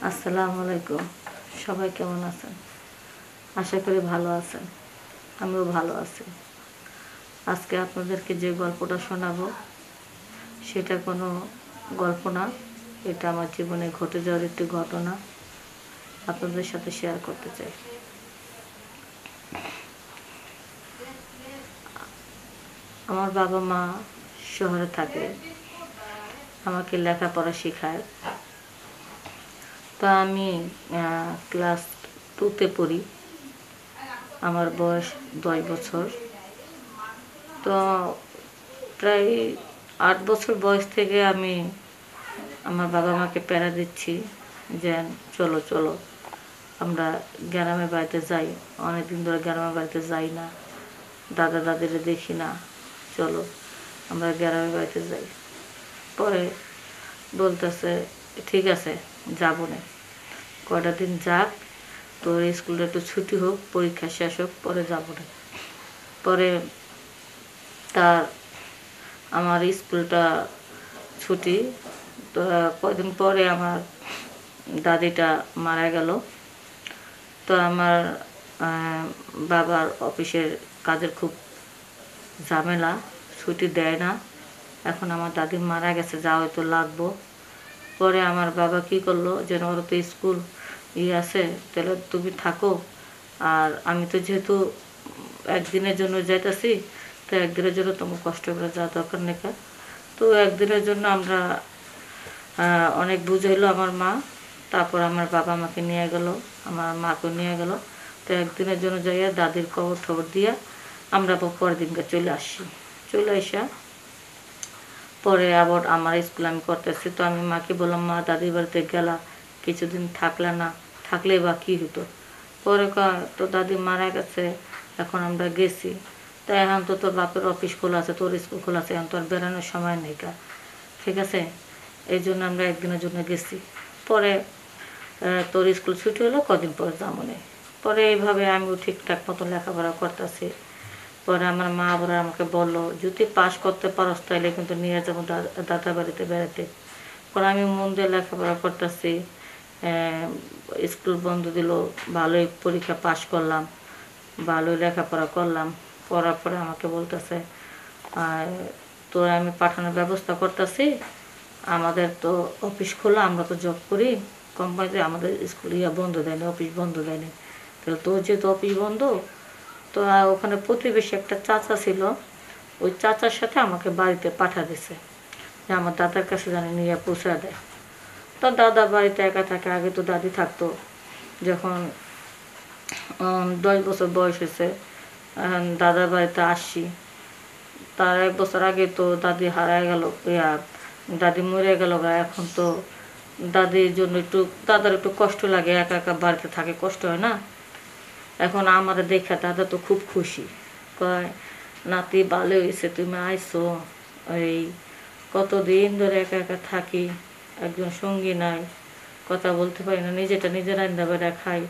আসসালামু আলাইকুম। সবাই কেমন আছেন? আশা করি ভালো আছেন। আমিও ভালো আছি। আজকে আপনাদেরকে যে গল্পটা শোনাবো সেটা কোনো গল্প না, এটা আমার জীবনে ঘটে যাওয়ার একটি ঘটনা আপনাদের সাথে শেয়ার করতে চাই। আমার বাবা মা শহরে থাকে, আমাকে লেখাপড়া শেখায়। তো আমি ক্লাস 2তে পড়ি, আমার বয়স 10 বছর। তো প্রায় 8 বছর বয়স থেকে আমি আমার বাবা মাকে প্যারা দিচ্ছি যে চলো চলো আমরা গ্রামের বাড়িতে যাই। অনেকদিন ধরে গ্রামের বাড়িতে যাই না, দাদা দাদিরা দেখি না, চলো আমরা গ্রামের বাড়িতে যাই। পরে বলতেছে ঠিক আছে যাবো না, কয়টা দিন যাক, তোর স্কুলটা একটু ছুটি হোক, পরীক্ষা শেষ হোক, পরে যাবো না। পরে তার আমার স্কুলটা ছুটি, তো কদিন পরে আমার দাদিটা মারা গেল। তো আমার বাবার অফিসের কাজের খুব ঝামেলা, ছুটি দেয় না। এখন আমার দাদি মারা গেছে, যা হয়তো লাগবো। পরে আমার বাবা কি করলো, যেন ওর তো স্কুল আছে, তাহলে তুমি থাকো, আর আমি তো যেহেতু একদিনের জন্য যাইতেছি, তো একদিনের জন্য তোমার কষ্ট করে যাওয়া দরকার নেই। তো একদিনের জন্য আমরা অনেক বুঝাইলো আমার মা। তারপর আমার বাবা আমাকে নিয়ে গেল, আমার মাকে নিয়ে গেল। তো একদিনের জন্য যাইয়া দাদির খবর টবর দিয়া আমরা পরের দিনকে চলে আসি। চলে আসা পরে আবার আমার স্কুল আমি করতেছি। তো আমি মাকে বললাম, মা দাদির বাড়িতে গেলা, কিছুদিন থাকলে না, থাকলে বা কী হতো। পরে তো দাদি মারা গেছে, এখন আমরা গেছি, তো এখন তো তোর বাপের অফিস খোলা আছে, তোর স্কুল খোলা আছে, এখন তো আর বেড়ানোর সময় নেই। ঠিক আছে, এই জন্য আমরা একদিনের জন্য গেছি। পরে তোর স্কুল ছুটি হলো, কদিন পরে যাবো না। পরে এইভাবে আমিও ঠিকঠাক মতো লেখাপড়া করতেছি। পরে আমার মা আবার আমাকে বললো, যদি পাস করতে পারস তাহলে কিন্তু নিয়ে যাবো দাদা বাড়িতে বেড়াতে। পরে আমি মন দিয়ে লেখাপড়া করতেছি, স্কুল বন্ধ দিল, ভালোই পরীক্ষা পাশ করলাম, ভালোই লেখাপড়া করলাম। পড়ার পরে আমাকে বলতেছে, তোর আমি পাঠানোর ব্যবস্থা করতেছি, আমাদের তো অফিস খোলা, আমরা তো জব করি কোম্পানিতে, আমাদের স্কুল বন্ধ দেয়নি, অফিস বন্ধ দেয়নি। তাহলে তোর যেহেতু অফিস বন্ধ, তো ওখানে প্রতিবেশী একটা চাচা ছিল, ওই চাচার সাথে আমাকে বাড়িতে পাঠা দিছে যে আমার দাদার কাছে জানি নিয়ে পৌঁছা দেয়। তো দাদা বাড়িতে একা থাকে, আগে তো দাদি থাকতো। যখন 10 বছর বয়স হয়েছে, দাদার বাড়িতে আসছি। তার 1 বছর আগে তো দাদি হারায় গেল, দাদি মরে গেল। এখন তো দাদির জন্য দাদার একটু কষ্ট লাগে, একা একা বাড়িতে থাকে, কষ্ট হয় না। এখন আমাদের দেখা দাদা তো খুব খুশি, কয় নাতি ভালো হয়েছে তুমি আইসো, এই কতদিন ধরে একা একা থাকি, একজন সঙ্গী নাই, কথা বলতে পারি না, নিজেটা নিজে রান্না বেড়া খাই,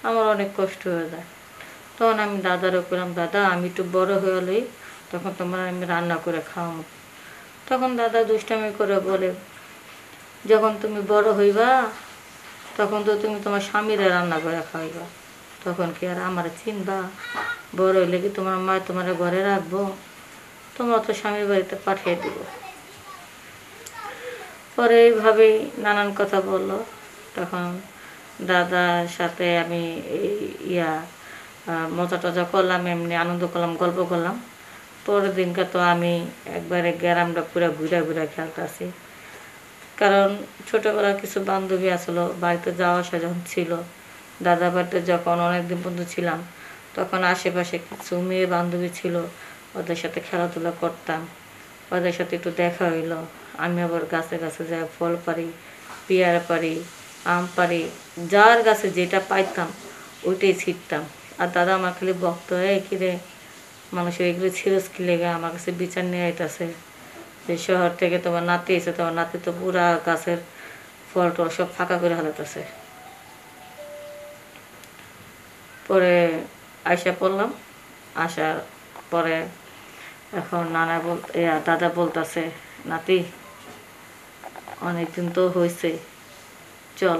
আমার অনেক কষ্ট হয়ে যায়। তখন আমি দাদারও করলাম, দাদা আমি একটু বড় হয়ে হলেই তখন তোমার আমি রান্না করে খাওয়াবো। তখন দাদা দুষ্টামি করে বলে, যখন তুমি বড় হইবা তখন তো তুমি তোমার স্বামীরা রান্না করে খাওয়াইবা, তখন কি আর আমার চিনবা? বড় হইলে কি তোমার মা তোমার ঘরে রাখবো? তোমার তো স্বামীর বাড়িতে পাঠিয়ে দিব। পরে এইভাবেই নানান কথা বললো। তখন দাদার সাথে আমি এই মজা টজা করলাম, এমনি আনন্দ করলাম, গল্প করলাম। পরের দিনকে তো আমি একবারে গ্রামটা পুরো ঘুরে ঘুরে খেলতেছি, কারণ ছোটোবেলার কিছু বান্ধবী আসলো, বাড়িতে যাওয়া আসা যখন ছিল, দাদা বাড়িতে যখন অনেকদিন পর্যন্ত ছিলাম, তখন আশেপাশে কিছু মেয়ে বান্ধবী ছিল, ওদের সাথে খেলাধুলা করতাম, ওদের সাথে একটু দেখা হইলো। আমি আবার গাছে গাছে যাই, ফল পারি, পেয়ারা পারি, আম পারি, যার গাছে যেটা পাইতাম ওইটাই ছিটতাম। আর দাদা আমার খালি বকতো, কিরে মানুষের এগুলো ছিঁড়স কি লেগে, আমার কাছে বিচার নিয়ে আইতাছে যে শহর থেকে তোমার নাতি এসে, তোমার নাতি তো পুরা গাছের ফল টল সব ফাঁকা করে হালাতেছে। পরে আইসা পড়লাম, আসার পরে এখন দাদা বলতেছে, নাতি অনেকদিন তো হয়েছে, চল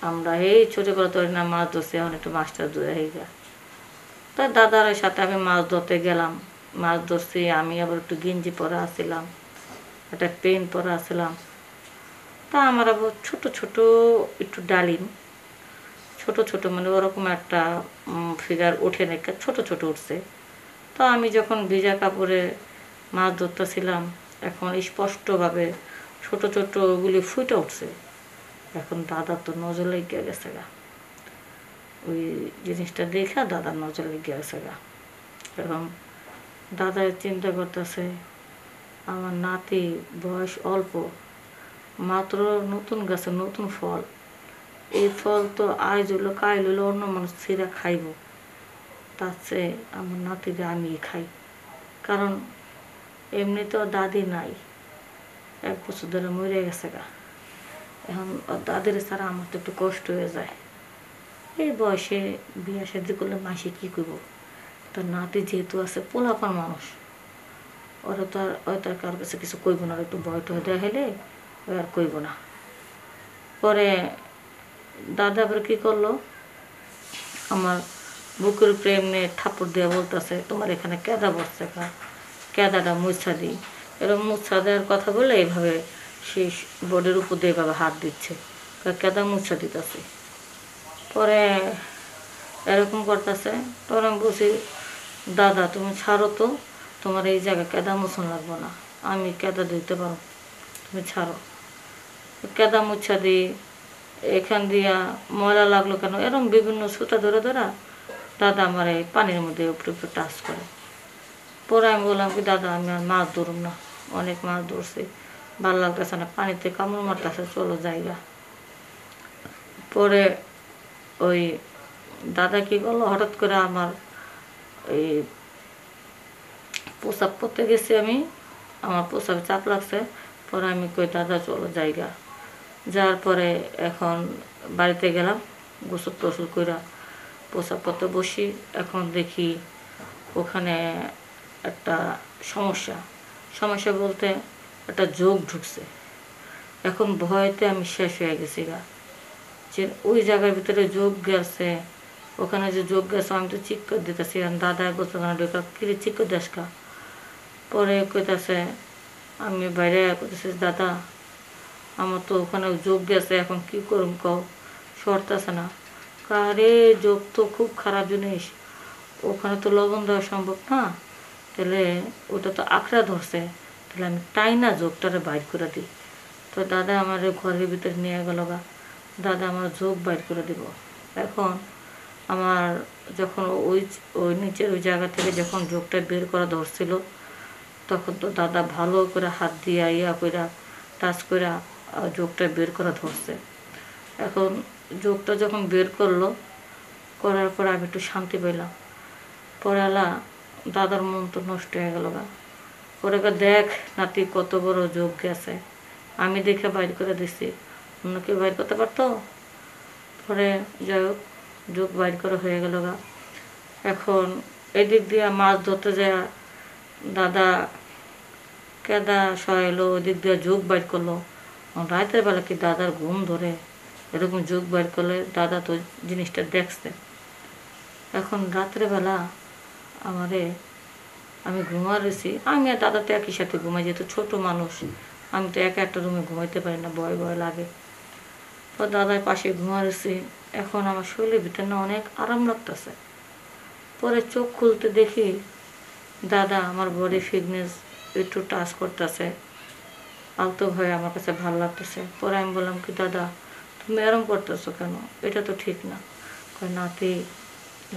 আমরা এই ছোটোবেলা তো না মাছ ধরছি, এখন একটু মাছটা ধরে হয়ে যায়। তাই দাদার সাথে আমি মাছ ধরতে গেলাম, মাছ ধরছি। আমি আবার একটু গেঞ্জি পরা আসছিলাম, একটা প্যান্ট পরা আসছিলাম। তা আমার আবার ছোটো ছোটো একটু ডালিম, ছোট ছোট মানে ওরকম একটা ফিগার ওঠে না, ছোট ছোট উঠছে। তো আমি যখন ভিজা কাপড়ে মাছ ধরতেছিলাম, এখন স্পষ্টভাবে ছোট ছোট ওগুলি ফুটে উঠছে। এখন দাদার তো নজর লেগে গেছে গা, ওই জিনিসটা দেখে দাদার নজর লেগে গেছে গা। এখন দাদা চিন্তা করতেছে আমার নাতি বয়স অল্প, মাত্র নতুন গাছে নতুন ফল, এই ফল তো আজ হলো কাল হলো অন্য মানুষ ছিঁড়া খাইব, তার চেয়ে আমার নাতিকে আমি খাই। কারণ এমনি তো দাদি নাই, 1 বছর ধরে মরে গেছে গা। এখন দাদির ছাড়া আমার তো একটু কষ্ট হয়ে যায়। এই বয়সে বিয়ে শাদি করলে মাসে কী করবো, তার নাতি যেহেতু আছে পোলাপান মানুষ, ওরা তো আর ওই তার কারোর কাছে কিছু কইব না, একটু ভয় টয় দেওয়া হলে ওই আর কইব না। পরে দাদা আবার কী করলো, আমার বুকের উপরে এমনি থাপড় দিয়ে বলতেছে তোমার এখানে কেদা বসছে কা, কেদাটা মুছা দিই। এরকম মুছা দেওয়ার কথা বলে এইভাবে সেই বোর্ডের উপর দিয়ে এভাবে হাত দিচ্ছে, কেদা মুছা দিতেছে। পরে এরকম করতেছে, তখন আমি বলছি দাদা তুমি ছাড়ো তো, তোমার এই জায়গায় কেদা মুছন লাগবো না, আমি কেদা দিতে পারো, তুমি ছাড়ো। কেদা মুছা দিই, এখান দিয়া ময়লা লাগলো কেন, এরকম বিভিন্ন সুতা ধরে ধরা দাদা আমার এই পানির মধ্যে উপরে উপরে টাচ করে। পরে আমি বললাম কি দাদা আমি আর মাছ ধরুম না, অনেক মাছ ধরছি, ভালো লাগতেছে না, পানিতে কামড় মারতেছে, চলো জায়গা। পরে ওই দাদা কী করলো, হঠাৎ করে আমার এই প্রসাব করতে গেছি আমি, আমার প্রসাবে চাপ লাগছে। পরে আমি কই দাদা চলো জায়গা। যাওয়ার পরে এখন বাড়িতে গেলাম, গোসল টোসল কইরা প্রসাব করতে বসি। এখন দেখি ওখানে একটা সমস্যা, সমস্যা বলতে একটা যোগ ঢুকছে। এখন ভয়তে আমি শেষ হয়ে গেছি গা, যে ওই জায়গার ভিতরে যোগ গেছে, ওখানে যে যোগ গেছে আমি তো চিৎকার দিতেছি। দাদা বলতে ঢোকা কিরে চিৎকার দেশ কা। পরে কইতাছে, আমি বাইরে কইতেছি দাদা আমার তো ওখানে যোগ গেছে, এখন কি করুম কও, সরতেছে না। কারে যোগ তো খুব খারাপ জিনিস, ওখানে তো লবণ দেওয়া সম্ভব না, তাহলে ওটা তো আঁকড়া ধরছে, তাহলে আমি টাইনা যোগটারে বাইর করে দিই। তো দাদা আমার ঘরের ভিতরে নিয়ে গেল গা, দাদা আমার যোগ বাইর করে দিব। এখন আমার যখন ওই ওই নিচের ওই জায়গা থেকে যখন যোগটা বের করা ধরছিল, তখন তো দাদা ভালো করে হাত দিয়া ইয়া কইরা টাচ কইরা যোগটা বের করা ধরছে। এখন যোগটা যখন বের করলো, করার পর আমি একটু শান্তি পেলাম। পরে আলা দাদার মন তো নষ্ট হয়ে গেল গা। পরে দেখ নাতি কত বড় যোগ গেছে, আমি দেখে বাইর করে দিছি, অন্য কেউ বাইর করতে পারতো। পরে যাই হোক যোগ বাইর করা হয়ে গেল গা। এখন এদিক দিয়ে মাছ ধরতে যায় দাদা কেদা সরাইলো, ওদিক দিয়ে যোগ বাইর করলো। রাতের বেলা কি দাদার ঘুম ধরে, এরকম যোগ বাইর করলে দাদা তো জিনিসটা দেখছে। এখন রাত্রেবেলা আমারে আমি ঘুমা রয়েছি, আমি আর দাদা তো একই সাথে ঘুমাই, যেহেতু ছোটো মানুষ আমি তো একা একটা রুমে ঘুমাইতে পারি না, ভয় ভয় লাগে। তো দাদার পাশে ঘুমা রয়েছি, এখন আমার শরীরের ভিতরে না অনেক আরাম লাগতেছে। পরে চোখ খুলতে দেখি দাদা আমার বডি ফিটনেস একটু টাচ করতেছে, আলতো ভয়ে আমার কাছে ভালো লাগতেছে। পরে আমি বললাম কি দাদা তুমি এরম করতেছো কেন, এটা তো ঠিক না। নাতি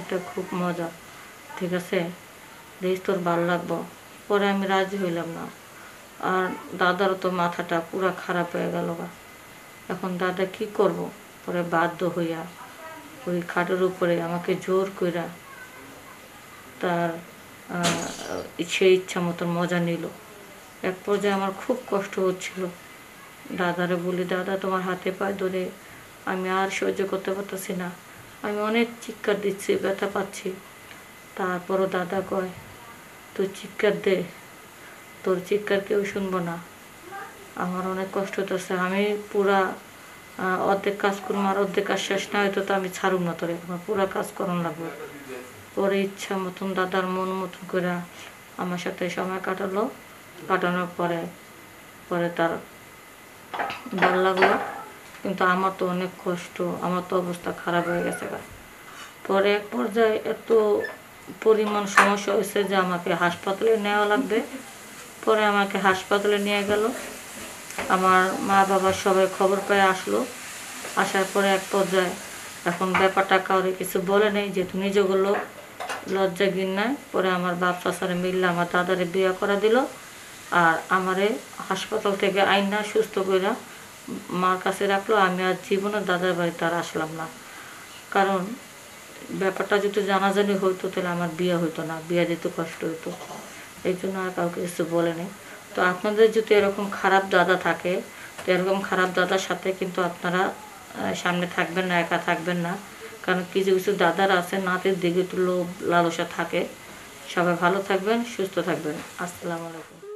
এটা খুব মজা, ঠিক আছে দেখ তোর ভালো লাগবো। পরে আমি রাজি হইলাম না, আর দাদারও তো মাথাটা পুরা খারাপ হয়ে গেল গা। এখন দাদা কি করব, পরে বাধ্য হইয়া ওই খাটের উপরে আমাকে জোর কইরা তার সে ইচ্ছা মতন মজা নিল। এক পর্যায়ে আমার খুব কষ্ট হচ্ছিল, দাদারে বলি দাদা তোমার হাতে পায়ে ধরে আমি আর সহ্য করতে পারতেছি না, আমি অনেক চিৎকার দিচ্ছি, ব্যথা পাচ্ছি। তারপরও দাদা কয় তুই চিৎকার দে, তোর চিৎকার কেউ শুনবো না, আমার অনেক কষ্ট হতেছে। আমি পুরা অর্ধেক কাজ করবো আর অর্ধেক কাজ শেষ না হয়তো তো আমি ছাড়ুম না, তোরে আমার পুরো কাজ করানো লাগবে। পরে ইচ্ছা মতন দাদার মন মতন করে আমার সাথে সময় কাটানোর পরে পরে তার ভালো লাগলো। কিন্তু আমার তো অনেক কষ্ট, আমার তো অবস্থা খারাপ হয়ে গেছে। পরে এক পর্যায়ে এত পরিমাণ সমস্যা হয়েছে যে আমাকে হাসপাতালে নেওয়া লাগবে। পরে আমাকে হাসপাতালে নিয়ে গেল, আমার মা বাবা সবাই খবর পেয়ে আসলো। আসার পরে এক পর্যায়ে এখন ব্যাপারটা কাউরে কিছু বলে নেই, যেহেতু নিজেগুলো লজ্জা ঘৃণায়। পরে আমার বাপ চাচারে মিললে আমার দাদারে বিয়ে করা দিল, আর আমারে হাসপাতাল থেকে আইনা সুস্থ করে মার কাছে রাখলো। আমি আর জীবনে দাদার বাড়িতে আর আসলাম না, কারণ ব্যাপারটা যদি জানাজানি হইতো তাহলে আমার বিয়ে হইতো না, বিয়ে দিতে কষ্ট হইতো। এই জন্য আর কাউকে কিছু বলে নেই। তো আপনাদের যদি এরকম খারাপ দাদা থাকে, তো এরকম খারাপ দাদার সাথে কিন্তু আপনারা সামনে থাকবেন না, একা থাকবেন না। কারণ কিছু কিছু দাদারা আছে নাতির দিকে একটু লোভ লালসা থাকে। সবাই ভালো থাকবেন, সুস্থ থাকবেন। আসসালামু আলাইকুম।